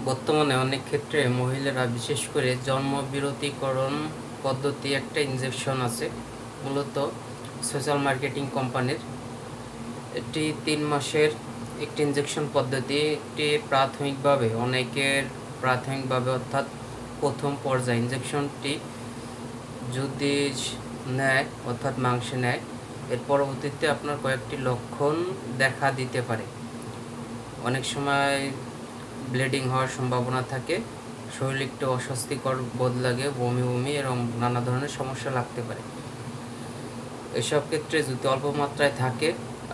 বর্তমানে অনেক ক্ষেত্রে মহিলারা বিশেষ করে জন্মবিরতীকরণ পদ্ধতি একটা ইনজেকশন আছে, মূলত সোশ্যাল মার্কেটিং কোম্পানির। এটি 3 মাসের একটি ইনজেকশন পদ্ধতি। একটি প্রাথমিকভাবে অর্থাৎ প্রথম পর্যায়ে ইনজেকশনটি যদি নেয় অর্থাৎ মাংসে নেয়, এর পরবর্তীতে আপনার কয়েকটি লক্ষণ দেখা দিতে পারে। অনেক সময় ব্লিডিং হওয়ার সম্ভাবনা থাকে, শরীরে একটু অস্বস্তিকর বোধ লাগে, বমি এবং নানা ধরনের সমস্যা লাগতে পারে। এসব ক্ষেত্রে যদি অল্প মাত্রায় থাকে,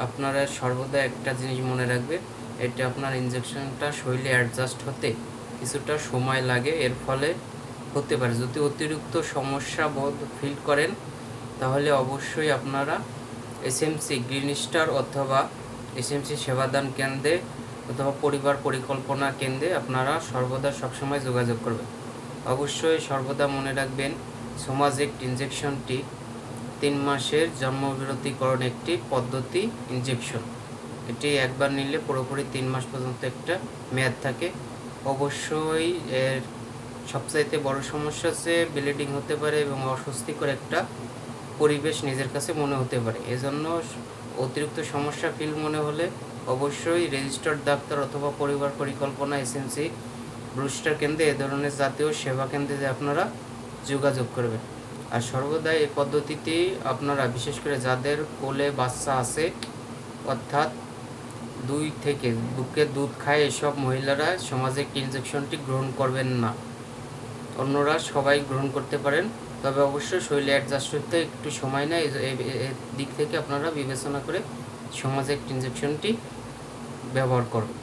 আপনারা সর্বদা একটা জিনিস মনে রাখবে, এটা আপনার ইনজেকশনটা শরীরে অ্যাডজাস্ট হতে কিছুটা সময় লাগে। এর ফলে হতে পারে যদি অতিরিক্ত সমস্যা বোধ ফিল করেন, তাহলে অবশ্যই আপনারা এসএমসি গ্রিন স্টার অথবা এসএমসি সেবাদান কেন্দ্রে অথবা পরিবার পরিকল্পনা কেন্দ্রে আপনারা সর্বদা সবসময় যোগাযোগ করবেন। অবশ্যই সর্বদা মনে রাখবেন, সোমাজেক্ট ইনজেকশনটি 3 মাসের জন্মবিরতীকরণ একটি পদ্ধতি ইনজেকশন। এটি একবার নিলে পুরোপুরি 3 মাস পর্যন্ত একটা মেয়াদ থাকে। অবশ্যই এর সবচাইতে বড় সমস্যা হচ্ছে ব্লিডিং হতে পারে এবং অস্বস্তিকর একটা পরিবেশ নিজের কাছে মনে হতে পারে। এজন্য অতিরিক্ত সমস্যা ফিল মনে হলে অবশ্যই রেজিস্টার্ড ডাক্তার অথবা পরিবার পরিকল্পনা এসএমসি ব্রুস্টার কেন্দ্রে এ ধরনের জাতীয় সেবা কেন্দ্রে আপনারা যোগাযোগ করবেন। আর সর্বদা এই পদ্ধতিতে আপনারা বিশেষ করে যাদের কোলে বাচ্চা আছে, অর্থাৎ 2 থেকে বুকের দুধ খায়, এসব মহিলারা সমাজে ইনজেকশনটি গ্রহণ করবেন না। অন্যরা সবাই গ্রহণ করতে পারেন, তবে অবশ্যই শরীরে অ্যাডজাস্ট হতে একটু সময় নেয়। দিক থেকে আপনারা বিবেচনা করে সমাজে ইনজেকশনটি ব্যবহার করবেন।